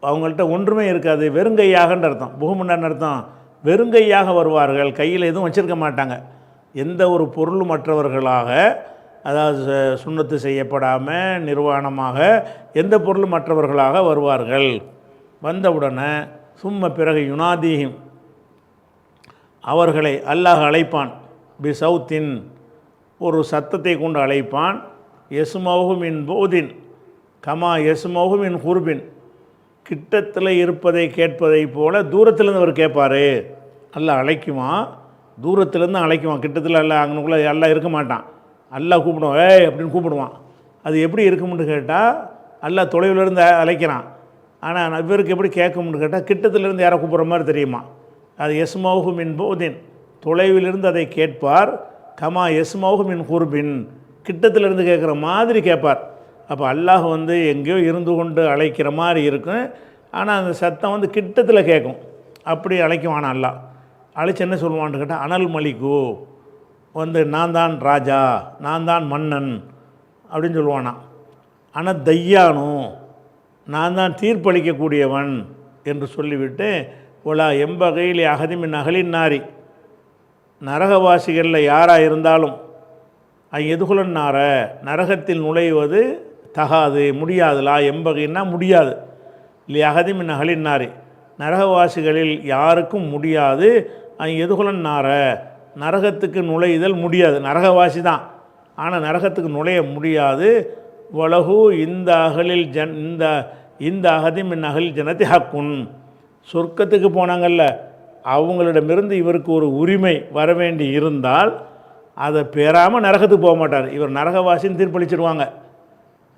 B: அவங்கள்ட்ட ஒன்றுமே இருக்காது, வெறுங்கையாகன்ற அர்த்தம். புகுமண்டான்னு அர்த்தம் வெறுங்கையாக வருவார்கள், கையில் எதுவும் வச்சுருக்க மாட்டாங்க. எந்த ஒரு பொருளும் மற்றவர்களாக, அதாவது சுண்ணத்து செய்யப்படாமல் நிர்வாணமாக எந்த பொருளும் மற்றவர்களாக வருவார்கள். வந்தவுடனே சும்ம பிறகு யுனாதீஹிம் அவர்களை அல்லாஹ் அழைப்பான். பி சவுத்தின் ஒரு சத்தத்தை கொண்டு அழைப்பான். எஸ்மௌஹுமின் போதின் கமா எஸ்மௌஹுமின் குர்பின் கிட்டத்தில் இருப்பதை கேட்பதை போல தூரத்திலிருந்து அவர் கேட்பார். அல்லாஹ் அழைக்குவான், தூரத்துலேருந்து அழைக்குவான், கிட்டத்தில் எல்லாம் அங்கனுக்குள்ளே எல்லாம் இருக்க மாட்டான். அல்லாஹ் கூப்பிடுவான், ஏய் அப்படின்னு கூப்பிடுவான். அது எப்படி இருக்கும்னு கேட்டால் அல்லாஹ் தொலைவிலேருந்து அழைக்கிறான். ஆனால் இவருக்கு எப்படி கேட்கும்னு கேட்டால் கிட்டத்திலேருந்து யாரை கூப்பிட்ற மாதிரி தெரியுமா. அது எஸ்மௌஹு மின் போதின், தொலைவிலிருந்து அதை கேட்பார். கமா எஸ்மௌஹு மின் குர்பின், கிட்டத்திலேருந்து கேட்குற மாதிரி கேட்பார். அப்போ அல்லாஹ் வந்து எங்கேயோ இருந்து கொண்டு அழைக்கிற மாதிரி இருக்கும், ஆனால் அந்த சத்தம் வந்து கிட்டத்தில் கேட்கும். அப்படி அழைக்குவான் அல்லாஹ். அழைச்சி என்ன சொல்லுவான்னு கேட்டால் அனல் மலிக்கு வந்து நான் தான் ராஜா, நான் தான் மன்னன் அப்படின்னு சொல்லுவானா. ஆனால் தையானு நான் தான் தீர்ப்பளிக்கக்கூடியவன் என்று சொல்லிவிட்டு ஒலா எம்பகையில் அகதிமின் அகலின் நாரி, நரகவாசிகளில் யாராக இருந்தாலும் எதுகுலன் நார, நரகத்தில் நுழைவது தகாது, முடியாது. லா எம்பகைன்னா முடியாது. இல்லை அகதிமின் அகலின் நாரி, நரகவாசிகளில் யாருக்கும் முடியாது. எதுகுலன் நார, நரகத்துக்கு நுழைதல் முடியாது. நரகவாசி தான், ஆனால் நரகத்துக்கு நுழைய முடியாது. வலகு இந்த அகலில் இந்த அகதிமின் அகலில் ஜனத்தி ஹக்குன், சொர்க்கத்துக்கு போனாங்கல்ல அவங்களிடமிருந்து இவருக்கு ஒரு உரிமை வர வேண்டி இருந்தால் அதை பெறாமல் நரகத்துக்கு போக மாட்டார். இவர் நரகவாசின்னு தீர்ப்பளிச்சிடுவாங்க.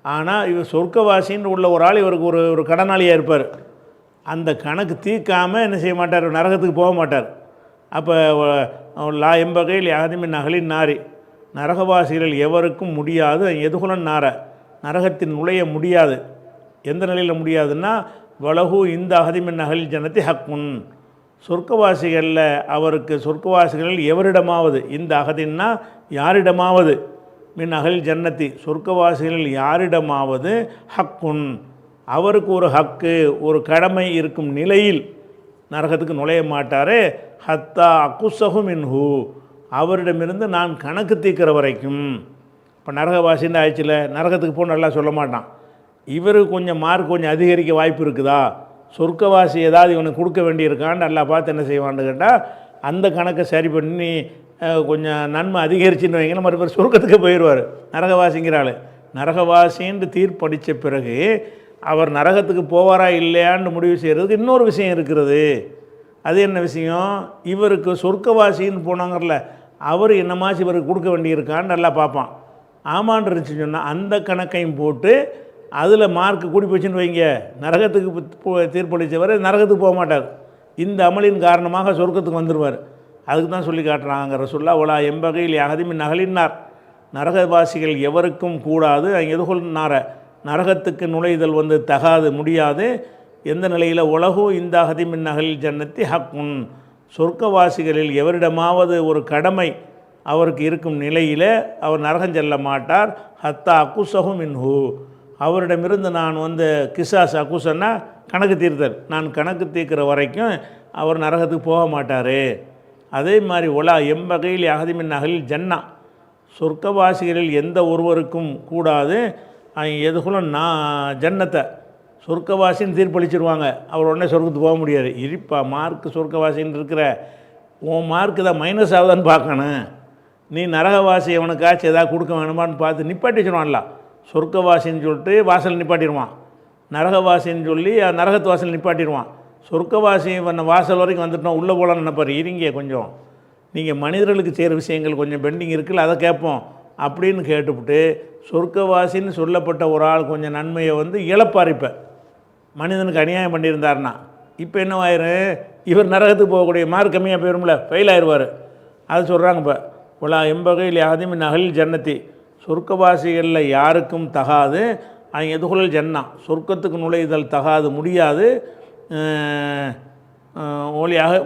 B: ஆனால் இவர் சொர்க்கவாசின்னு உள்ள ஒரு ஆள் இவருக்கு ஒரு கடனாளியாக இருப்பார். அந்த கணக்கு தீர்க்காமல் என்ன செய்ய மாட்டார், நரகத்துக்கு போக மாட்டார். அப்போ லா எம்பகையில் யாதிமின் அகலின் நாரி, நரகவாசிகளில் எவருக்கும் முடியாது. எதுகுலன் நார, நரகத்தின் நுழைய முடியாது. எந்த நிலையில் முடியாதுன்னா வலகு இந்த அகதிமின் அகலில் ஜனத்தி ஹக்குன், சொர்க்கவாசிகளில் அவருக்கு சொர்க்கவாசிகளில் எவரிடமாவது, இந்த அகதின்னா யாரிடமாவது, மின் அகல் ஜன்னத்தி சொர்க்கவாசிகளில் யாரிடமாவது ஹக்குன், அவருக்கு ஒரு ஹக்கு ஒரு கடமை இருக்கும் நிலையில் நரகத்துக்கு நுழைய மாட்டார். ஹத்தா அக்குசஹு மின்ஹு, அவரிடமிருந்து நான் கணக்கு தீர்க்கிற வரைக்கும். இப்போ நரகவாசின்னு ஆயிடுச்சுல, நரகத்துக்கு போக நல்லா சொல்ல மாட்டான். இவருக்கு கொஞ்சம் மார்க் கொஞ்சம் அதிகரிக்க வாய்ப்பு இருக்குதா, சொர்க்கவாசி ஏதாவது இவனுக்கு கொடுக்க வேண்டியிருக்கான்னு நல்லா பார்த்து என்ன செய்வான்னு கேட்டால் அந்த கணக்கை சரி பண்ணி கொஞ்சம் நன்மை அதிகரிச்சுன்னு வைங்கன்னா மறுபடியும் சொர்க்கத்துக்கு போயிடுவார். நரகவாசிங்கிறாள் நரகவாசின்னு தீர்ப்படித்த பிறகு அவர் நரகத்துக்கு போவாரா இல்லையான்னு முடிவு செய்கிறதுக்கு இன்னொரு விஷயம் இருக்கிறது. அது என்ன விஷயம், இவருக்கு சொர்க்கவாசின்னு போனாங்கல்ல அவர் என்னமாச்சு இவருக்கு கொடுக்க வேண்டியிருக்கான்னு நல்லா பார்ப்பான். ஆமான்னு இருந்துச்சுன்னு சொன்னால் அந்த கணக்கையும் போட்டு அதில் மார்க் கூடி போச்சுன்னு வைங்க, நரகத்துக்கு தீர்ப்பளித்தவர் நரகத்துக்கு போக மாட்டார். இந்த அமலின் காரணமாக சொர்க்கத்துக்கு வந்துடுவார். அதுக்கு தான் சொல்லி காட்டுறாங்க ரசூலுல்லாஹ் ஒலா எம்பகையில் அகதிமின் நகலினார், நரகவாசிகள் எவருக்கும் கூடாது. எதுகுல்னார, நரகத்துக்கு நுழைதல் வந்து தகாது முடியாது. எந்த நிலையில் உலகு இந்த அகதிமின் நகலில் ஜன்னத்தி ஹக்குன், சொர்க்கவாசிகளில் எவரிடமாவது ஒரு கடமை அவருக்கு இருக்கும் நிலையில் அவர் நரகம் செல்ல மாட்டார். ஹத்தா அக்குசஹு மின்ஹு, அவரிடமிருந்து நான் வந்து கிசாஸ், அக்குசன்னா கணக்கு தீர்த்தல், நான் கணக்கு தீர்க்கிற வரைக்கும் அவர் நரகத்துக்கு போக மாட்டார். அதே மாதிரி ஒலா எம்பகையில் அகதிமின் நகலில் ஜன்னா, சொர்க்கவாசிகளில் எந்த ஒருவருக்கும் கூடாது. எதுகுலும் நான் ஜன்னத்தை, சொர்க்கவாசின்னு தீர்ப்பளிச்சிருவாங்க, அவர் உடனே சொர்க்கத்துக்கு போக முடியாது. இருப்பா மார்க்கு சொர்க்கவாசின்னு இருக்கிற உன் மார்க்கு தான் மைனஸ் ஆகுதான்னு பார்க்கணும். நீ நரகவாசி அவனுக்காச்சும் எதாவது கொடுக்க வேணுமான்னு பார்த்து நிப்பாட்டி வச்சுருவான்ல. சொர்க்கவாசின்னு சொல்லிட்டு வாசல் நிப்பாட்டிடுவான், நரகவாசின்னு சொல்லி நரகத்து வாசல் நிப்பாட்டிடுவான். சொர்க்கவாசி வாசல் வரைக்கும் வந்துட்டோம், உள்ளே போகலான்னு நினைப்பார். இருங்க கொஞ்சம், நீங்கள் மனிதர்களுக்கு செய்கிற விஷயங்கள் கொஞ்சம் பெண்டிங் இருக்குல்ல, அதை கேட்போம் அப்படின்னு கேட்டுவிட்டு சொர்க்கவாசின்னு சொல்லப்பட்ட ஒரு ஆள் கொஞ்சம் நன்மையை வந்து இழப்பார். இப்போ மனிதனுக்கு அநியாயம் பண்ணியிருந்தார்னா இப்போ என்னவாயிரும், இவர் நரகத்துக்கு போகக்கூடிய மார்க் கம்மியாக போயிடும்ல, ஃபெயில் ஆயிடுவார். அது சொல்கிறாங்க. இப்போ உலா எம்பகையில் யாதிமின் நகலில் ஜன்னத்தி, சொர்க்கவாசிகளில் யாருக்கும் தகாது. எதுகுலல் ஜன்னா, சொர்க்கத்துக்கு நுழைதல் தகாது முடியாது.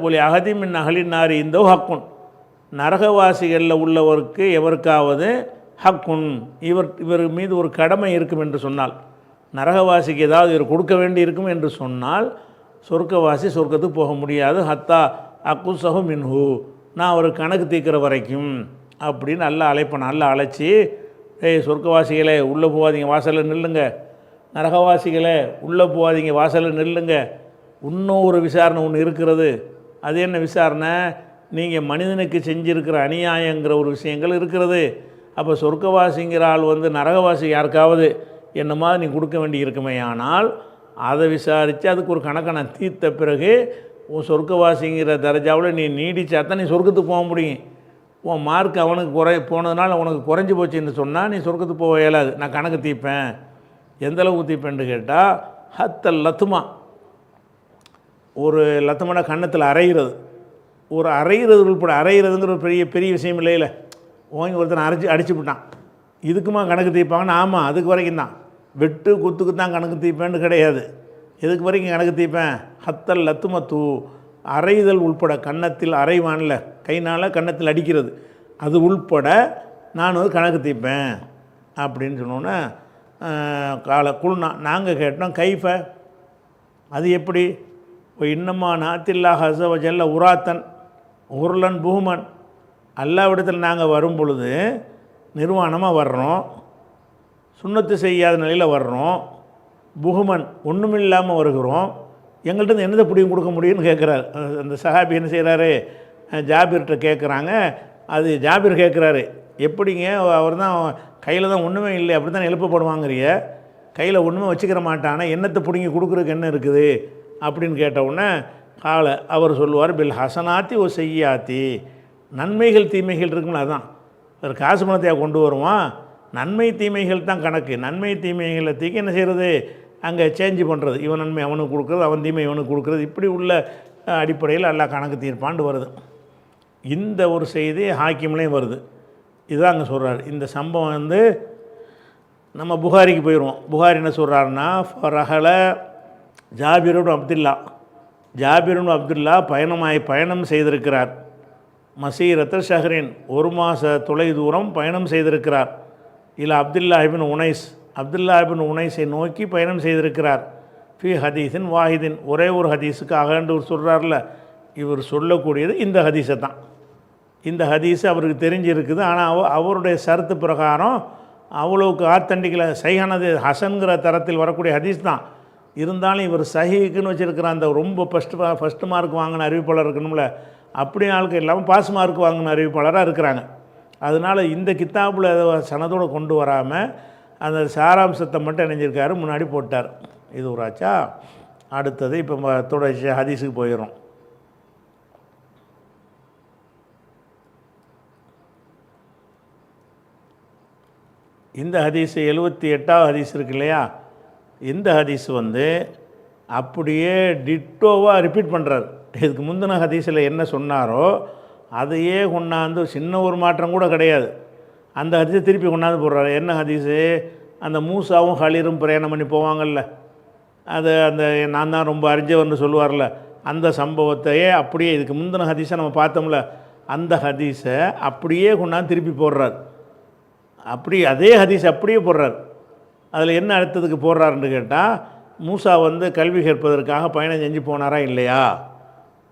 B: ஒலி அகதிமின் நகலின் நாரி இந்த ஹக்குன், நரகவாசிகளில் உள்ளவருக்கு எவருக்காவது ஹக்குன், இவர் மீது ஒரு கடமை இருக்கும் என்று சொன்னால், நரகவாசிக்கு ஏதாவது இவர் கொடுக்க வேண்டி இருக்கும் என்று சொன்னால் சொர்க்கவாசி சொர்க்கத்துக்கு போக முடியாது. ஹத்தா அக்குசஹு மின்ஹு, நான் ஒரு கணக்கு தீர்க்கிற வரைக்கும் அப்படின்னு நல்லா அழைப்பேன். நல்லா அழைச்சி, ஏய் சொர்க்கவாசிகளே உள்ளே போகாதீங்க, வாசலில் நில்லுங்க, நரகவாசிகளே உள்ளே போகாதீங்க, வாசலில் நில்லுங்க, இன்னும் ஒரு விசாரணை ஒன்று இருக்கிறது. அது என்ன விசாரணை, நீங்கள் மனிதனுக்கு செஞ்சிருக்கிற அநியாயங்கிற ஒரு விஷயங்கள் இருக்கிறது. அப்போ சொர்க்கவாசிங்கிற ஆள் வந்து நரகவாசி யாருக்காவது என்னமாதிரி நீ கொடுக்க வேண்டி இருக்குமே, ஆனால் அதை விசாரித்து அதுக்கு ஒரு கணக்கை நான் தீர்த்த பிறகு உன் சொர்க்கவாசிங்கிற தரஜாவில் நீ நீடிச்சா தான் நீ சொர்க்கத்துக்கு போக முடியும். உன் மார்க் அவனுக்கு போனதுனால உனக்கு குறைஞ்சி போச்சுன்னு சொன்னால் நீ சொர்க்கத்துக்கு போக இயலாது. நான் கணக்கு தீப்பேன். எந்தளவுக்கு தீப்பேன்னு கேட்டால் ஹத்தல் லத்துமா, ஒரு லத்துமான கன்னத்தில் அரைகிறது, ஒரு அரைகிறது உள்பட, அரைகிறதுங்கிற ஒரு பெரிய பெரிய விஷயம் இல்லையில. ஓங்கி ஒருத்தனை அடிச்சு விட்டான், இதுக்குமா கணக்கு தீர்ப்பாங்கன்னு? ஆமாம், அதுக்கு வரைக்கும் தான். வெட்டு குத்துக்கு தான் கணக்கு தீர்ப்பேன்னு கிடையாது. எதுக்கு வரைக்கும் கணக்கு தீர்ப்பேன்? ஹத்தல் லத்துமத்து, அரைதல் உள்பட, கன்னத்தில் அரைவான்ல, கைனால் கன்னத்தில் அடிக்கிறது, அது உள்பட நான் வந்து கணக்கு தீர்ப்பேன் அப்படின்னு சொன்னோன்னே குல்னா நாங்கள் கேட்டோம் கைஃப, அது எப்படி? இன்னமா நாத்தில்லா ஹசவஜல்ல உராத்தன் உருளன் பூமன், அல்லாவிடத்தில் நாங்கள் வரும் பொழுது நிர்வாணமாக வர்றோம், சுண்ணத்து செய்யாத நிலையில் வர்றோம், புகுமன் ஒன்றுமில்லாமல் வருகிறோம், எங்கள்கிட்ட என்னதை பிடிக்கும் கொடுக்க முடியும்னு கேட்குறாரு. அந்த சஹாபி என்ன செய்கிறாரு, ஜாபிர்கிட்ட கேட்குறாங்க. அது ஜாபிர் கேட்குறாரு, எப்படிங்க அவர் தான் கையில் தான் ஒன்றுமே இல்லை, அப்படி தான் எழுப்பப்படுவாங்கிறிய, கையில் ஒன்றுமே வச்சுக்கிற மாட்டானே, என்னத்தை பிடிங்கி கொடுக்குறதுக்கு என்ன இருக்குது அப்படின்னு கேட்டவுடனே அவர் சொல்லுவார், பில் ஹசனாத்தி ஓ செய்யாத்தி, நன்மைகள் தீமைகள் இருக்குங்களா, அதுதான் ஒரு காசு பணத்தையாக கொண்டு வருவான், நன்மை தீமைகள் தான் கணக்கு. நன்மை தீமைகளை தீக்கி என்ன செய்கிறது, அங்கே சேஞ்சு பண்ணுறது, இவன் நன்மை அவனுக்கு கொடுக்குறது, அவன் தீமை இவனுக்கு கொடுக்குறது, இப்படி உள்ள அடிப்படையில் எல்லாம் கணக்கு தீர்ப்பாண்டு வருது. இந்த ஒரு செய்தி ஹாக்கிம்லேயும் வருது. இதுதான் அங்கே சொல்கிறார். இந்த சம்பவம் வந்து நம்ம புகாரிக்கு போயிடுவோம். புகாரி என்ன சொல்கிறாருன்னா, ரஹல ஜாபிருன் அப்துல்லா, ஜாபிருன் அப்துல்லா பயணம் செய்திருக்கிறார். மசீரத்த ஷஹரின், ஒரு மாத தொலை தூரம் பயணம் செய்திருக்கிறார். இல்லை அப்துல்லா இபின் உனைஸ், அப்துல்லா இபின் உனைஸை நோக்கி பயணம் செய்திருக்கிறார். ஃபி ஹதீஸின் வாஹிதின், ஒரே ஒரு ஹதீஸுக்கு அகண்டு சொல்கிறார்ல, இவர் சொல்லக்கூடியது இந்த ஹதீஸை தான். இந்த ஹதீஸு அவருக்கு தெரிஞ்சிருக்குது. ஆனால் அவருடைய சரத்து பிரகாரம் அவ்வளோக்கு ஆத்தண்டிக்கல, சைஹானது ஹசன்கிற தரத்தில் வரக்கூடிய ஹதீஸ் தான். இருந்தாலும் இவர் சஹீக்குன்னு வச்சுருக்கிற அந்த ரொம்ப ஃபஸ்ட்டு மார்க் வாங்கின அறிவிப்பாளர் இருக்கணும்ல, அப்படி ஆளுக்கு இல்லாமல் பாஸ் மார்க் வாங்கின அறிவிப்பாளராக இருக்கிறாங்க. அதனால் இந்த கித்தாபில் சனதோடு கொண்டு வராமல் அந்த சாராம்சத்தை மட்டும் இணைஞ்சிருக்காரு, முன்னாடி போட்டார். இது ஒரு ஆச்சா. அடுத்தது இப்போ தொடர்ச்சி ஹதீஸுக்கு போயிடும். இந்த ஹதீஸ் 78வது ஹதீஸ் இருக்கு இல்லையா, இந்த ஹதீஸ் வந்து அப்படியே டிட்டோவாக ரிப்பீட் பண்ணுறார். இதுக்கு முந்தின ஹதீஸில் என்ன சொன்னாரோ அதையே கொண்டாந்து, சின்ன ஒரு மாற்றம் கூட கிடையாது, அந்த ஹதீஸை திருப்பி கொண்டாந்து போடுறாரு. என்ன ஹதீஸு? அந்த மூசாவும் ஹலீரும் பிரயாணம் பண்ணி போவாங்கல்ல, அது அந்த நான் தான் ரொம்ப அறிஞ்சவர்னு சொல்லுவார்ல, அந்த சம்பவத்தையே அப்படியே இதுக்கு முந்தின ஹதீஸை நம்ம பார்த்தோம்ல, அந்த ஹதீஸை அப்படியே கொண்டாந்து திருப்பி போடுறார். அப்படி அதே ஹதீஸ் அப்படியே போடுறார். அதில் என்ன அடுத்ததுக்கு போடுறாருன்னு கேட்டால், மூசா வந்து கல்வி கேட்பதற்காக பயணம் செஞ்சு போனாரா இல்லையா,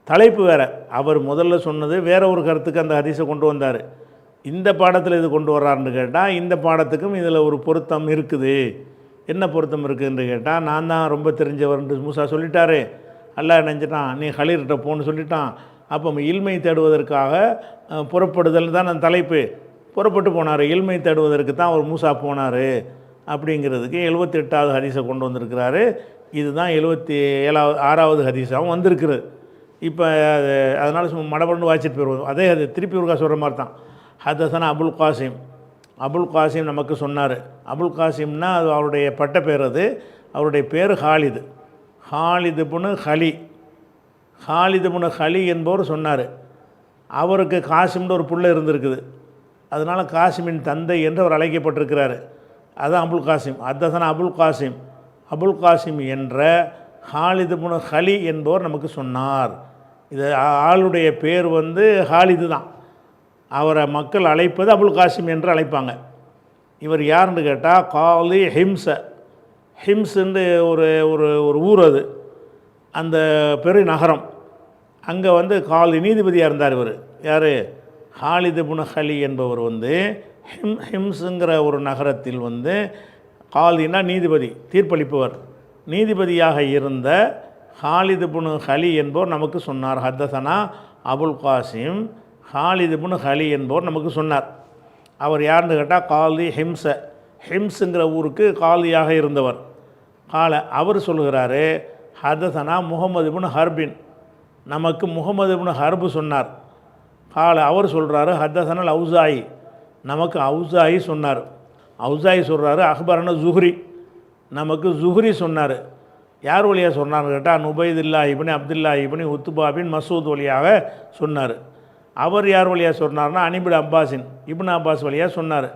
B: தலைப்பு வேறு. அவர் முதல்ல சொன்னது வேற ஒரு கருத்துக்கு அந்த ஹதீஸை கொண்டு வந்தார். இந்த பாடத்தில் இது கொண்டு வர்றாருன்னு கேட்டால், இந்த பாடத்துக்கும் இதில் ஒரு பொருத்தம் இருக்குது. என்ன பொருத்தம் இருக்குதுன்னு கேட்டால், நான் தான் ரொம்ப தெரிஞ்சவர்னு மூசா சொல்லிட்டாரு, அல்லாஹ் நினைச்சிட்டான் நீ ஹலீர்கிட்ட போன்னு சொல்லிட்டான். அப்போ இல்மை தேடுவதற்காக புறப்படுதல் தான் அந்த தலைப்பு. புறப்பட்டு போனார், இல்மை தேடுவதற்கு தான் அவர் மூசா போனார் அப்படிங்கிறதுக்கு 78வது ஹதீஸை கொண்டு வந்திருக்கிறாரு. இதுதான் 76வது ஹதீஸாகவும் வந்திருக்குது. இப்போ அதனால் சும்மா மடப்பட்டு வாசிட்டு போயிடுவோம். அதே அது திருப்பி ஒருக்கா சொல்கிற மாதிரி தான். ஹதஸனா அபுல் காசிம், அபுல் காசிம் நமக்கு சொன்னார். அபுல் காசிம்னா அது அவருடைய பட்ட பேர். அது அவருடைய பேர் ஹாலிது, ஹாலிது புனு ஹலி, ஹாலிது புனு ஹலி என்பவர் சொன்னார். அவருக்கு காசிம்னு ஒரு புள்ள இருந்திருக்குது, அதனால் காசிமின் தந்தை என்று அவர் அழைக்கப்பட்டிருக்கிறார். அதுதான் அபுல் காசிம். ஹதஸனா அபுல் காசிம், அபுல் காசிம் என்ற ஹாலிது புனு ஹலி என்பவர் நமக்கு சொன்னார். இது ஆளுடைய பேர் வந்து ஹாலிது தான். அவரை மக்கள் அழைப்பது அபுல் காசிம் என்று அழைப்பாங்க. இவர் யாருன்னு கேட்டால் காலி ஹிம்ஸ, ஹிம்ஸுன்னு ஒரு ஒரு ஒரு ஊர், அது அந்த பெரு நகரம். அங்கே வந்து காலி நீதிபதியாக இருந்தார் இவர். யார்? ஹாலிது புனு ஹலி என்பவர் வந்து ஹிம்ஸுங்கிற ஒரு நகரத்தில் வந்து, காலினா நீதிபதி, தீர்ப்பளிப்பவர், நீதிபதியாக இருந்த ஹாலிது புனு ஹலி என்பவர் நமக்கு சொன்னார். ஹதஸனா அபுல் காசிம், ஹாலிது புனு ஹலி என்பவர் நமக்கு சொன்னார். அவர் யாருன்னு கேட்டால் காலி ஹிம்ஸ, ஹிம்ஸுங்கிற ஊருக்கு காலியாக இருந்தவர். அவர் சொல்கிறாரு, ஹதஸனா முகமது புனு ஹர்பின், நமக்கு முகமது இப்னு ஹர்பு சொன்னார். அவர் சொல்கிறாரு ஹத்தசனல் அவுசாயி, நமக்கு அவுசாயி சொன்னார். அவுசாயி சொல்கிறாரு அக்பரன ஜுஹ்ரி, நமக்கு ஜுஹ்ரி சொன்னார். யார் வழியாக சொன்னார்னு கேட்டால் நுபைதுல்லா இப்னு அப்துல்லா இப்னு உத்துபா பின் மசூத் வழியாக சொன்னார். அவர் யார் வழியாக சொன்னார்னா அனிபின் அப்பாஸின் இப்னு அப்பாஸ் வழியாக சொன்னார்.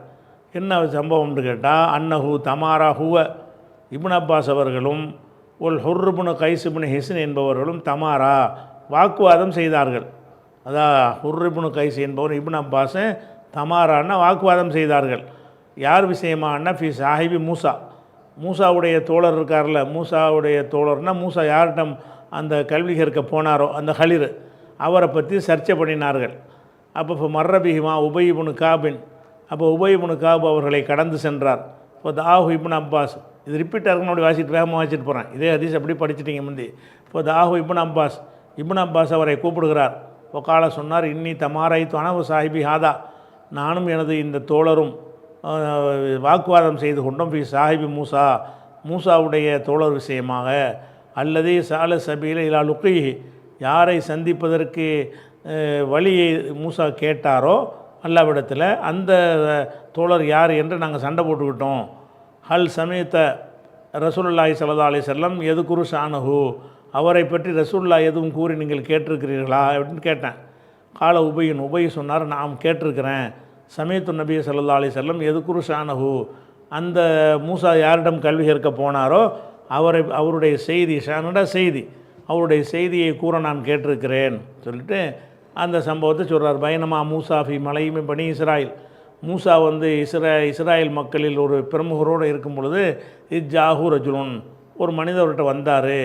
B: என்ன சம்பவம்னு கேட்டால் அன்னஹு தமாரா ஹுவ, இப்னு அப்பாஸ் அவர்களும் ஒல் ஹுர்ருபுனு கைசுபுனு ஹிஸ்ன் என்பவர்களும் தமாரா வாக்குவாதம் செய்தார்கள். அதான் ஹுர்ருபுனு கைஸ் என்பவர் இப்னு அப்பாஸ் தமாரான்னா வாக்குவாதம் செய்தார்கள். யார் விஷயமானா ஃபி சாஹிபி மூசா, மூசாவுடைய தோழர் இருக்கார்ல, மூசாவுடைய தோழர்னால் மூசா யார்கிட்டம் அந்த கல்வி கற்க போனாரோ அந்த ஹலிர், அவரை பற்றி சர்ச்சை பண்ணினார்கள். அப்போ இப்போ மர்ரபிஹிமா உபை இப்னு காபின், அப்போ உபை இப்னு காப் அவர்களை கடந்து சென்றார். இப்போ தாஹு இப்னு அப்பாஸ், இது ரிப்பீட் ஆகுனோட வாசிட்டு வேகமாக வாசிட்டு போகிறேன், இதே ஹதீஸ் அப்படி படிச்சிட்டிங்க முந்தி. இப்போ தாஹு இப்னு அப்பாஸ், இப்னு அப்பாஸ் அவரை கூப்பிடுகிறார். ஒகால சொன்னார் இன்னி தமாராய்த்து அனவு சாஹிபி ஹாதா, நானும் எனது இந்த தோழரும் வாக்குவாதம் செய்து கொண்டோம். ஃபி சாஹிபி மூசா, மூசாவுடைய தோழர் விஷயமாக. அல்லது சால சபீல இலா லுக்கீஹி, யாரை சந்திப்பதற்கு வழியை மூசா கேட்டாரோ அல்லாவிடத்தில் அந்த தோழர் யார் என்று நாங்கள் சண்டை போட்டுக்கிட்டோம். ஹல் சமீத்த ரசூலுல்லாஹி ஸல்லல்லாஹு அலைஹி வஸல்லம் எதுகுரு ஷானஹு, அவரை பற்றி ரசூலுல்லா எதுவும் கூறி நீங்கள் கேட்டிருக்கிறீர்களா அப்படின்னு கேட்டேன். கால உபையின், உபை சொன்னார் நாம் கேட்டிருக்கிறேன். சமீத்து நபி ஸல்லல்லாஹு அலைஹி வஸல்லம் எதுகுரு ஷானஹு, அந்த மூசா யாரிடம் கல்வி கற்க போனாரோ அவருடைய செய்தி, ஷானோட செய்தி, அவருடைய செய்தியை கூற நான் கேட்டிருக்கிறேன் சொல்லிட்டு அந்த சம்பவத்தை சொல்கிறார். பைனமா மூசா ஃபி மலையுமே பனி இஸ்ராயில், மூசா வந்து இஸ்ராயல் மக்களில் ஒரு பிரமுகரோடு இருக்கும் பொழுது இஜ்ஜாஹு ரஜுலுன், ஒரு மனிதர்கிட்ட வந்தார்.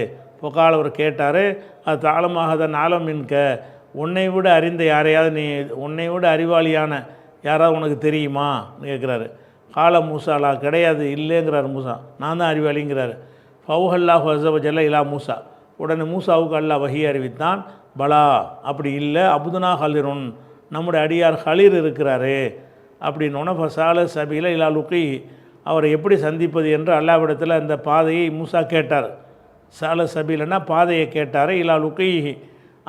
B: பொக்கால் அவர் கேட்டார் அது தாளமாக தான் ஆலம் மின்க, உன்னை விட அறிந்த யாரையாவது நீ, உன்னை விட அறிவாளியான யாராவது உனக்கு தெரியுமான்னு கேட்குறாரு. கால மூசாலா, கிடையாது இல்லைங்கிறார் மூசா, நான் தான் அறிவாளிங்கிறார். ஃபவுஹல்லாஹு அஸ்ஸவஜல்ல இலா மூசா, உடனே மூசாவுக்கு அல்லாஹ் வஹி அறிவித்தான். பலா, அப்படி இல்லை, அபுதுனா ஹலிருன், நம்முடைய அடியார் ஹலிர் இருக்கிறாரு அப்படின்னோடனே ஃபசால சபீல இலா லுக்கி, அவரை எப்படி சந்திப்பது என்று அல்லாவிடத்தில் அந்த பாதையை மூசா கேட்டார். சால சபீலன்னா பாதையை கேட்டார். இலா லுக்கி,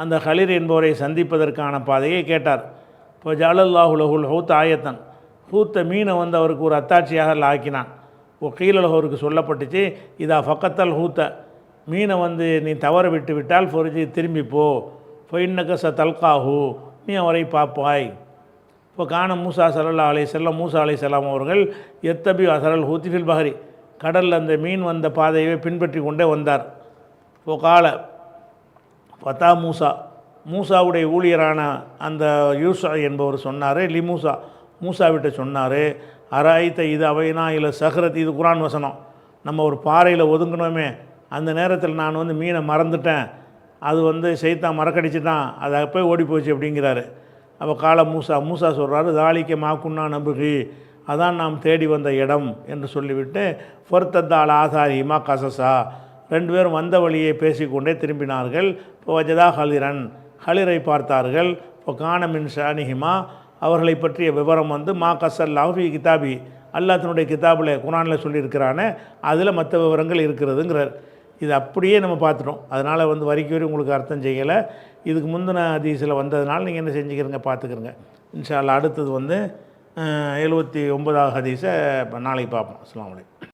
B: அந்த ஹலிர் என்பவரை சந்திப்பதற்கான பாதையை கேட்டார். இப்போ ஜாலல்லாஹு லஹுல் ஹூத் ஆயத்தன், ஹூத்த மீனை வந்து அவருக்கு ஒரு அத்தாட்சியாக அல்ல ஆக்கினான். இப்போ கீழல் அவருக்கு சொல்லப்பட்டுச்சு இதா ஃபக்கத்தல் ஹூத்த, மீனை வந்து நீ தவற விட்டு விட்டால் பொறிச்சு திரும்பிப்போ, ஃபைன்னக ச தல்காஹு, நீ அவரை பார்ப்பாய். இப்போ கான மூசா ஸல்லல்லாஹு அலைஹி வஸல்லம், மூசா அலைஹிஸ்ஸலாம் அவர்கள் எத்தபி அசரல் ஹூத்தி ஃபில் பஹரி, கடலில் அந்த மீன் வந்த பாதையை பின்பற்றி கொண்டே வந்தார். இப்போ கால பத்தா மூசா, மூசாவுடைய ஊழியரான அந்த யூசா என்பவர் சொன்னார். லி மூசா, மூசாவிட்ட சொன்னார் அராய்த்த இது அவைனா இல்லை சஹரத், இது குரான் வசனம். நம்ம ஒரு பாறையில் ஒதுங்கினோமே, அந்த நேரத்தில் நான் வந்து மீனை மறந்துட்டேன், அது வந்து சைத்தான் மறக்கடிச்சிட்டான், அதை போய் ஓடி போச்சு அப்படிங்கிறாரு. அப்போ கால மூசா, மூசா சொல்கிறாரு தாலிக்க மாக்குன்னா நம்புகி, அதான் நாம் தேடி வந்த இடம் என்று சொல்லிவிட்டு ஃபொர்த்தத்தால் ஆசாரி மா கசசா, ரெண்டு பேரும் வந்த வழியை பேசிக்கொண்டே திரும்பினார்கள். இப்போ வஜதா ஹலிரன், ஹலிரை பார்த்தார்கள். இப்போ கானமின் ஷானிஹிமா, அவர்களை பற்றிய விவரம் வந்து மா கசல்லாஹு ஃபி கிதாபி, அல்லாஹ் தன்னுடைய கிதாபில் குரானில் சொல்லியிருக்கிறானே அதில் மற்ற விவரங்கள் இருக்கிறதுங்கிறார். இது அப்படியே நம்ம பார்த்துட்டோம். அதனால் வந்து வரைக்கும் வரை உங்களுக்கு அர்த்தம் செய்யலை. இதுக்கு முந்தின ஹதீஸில் வந்ததுனால நீங்கள் என்ன செஞ்சுக்கிறீங்க பார்த்துக்கிறங்க. இன்ஷா அல்லாஹ் அடுத்தது வந்து 79வது ஹதீஸை நாளைக்கு பார்ப்போம். அஸ்ஸலாமு அலைக்கும்.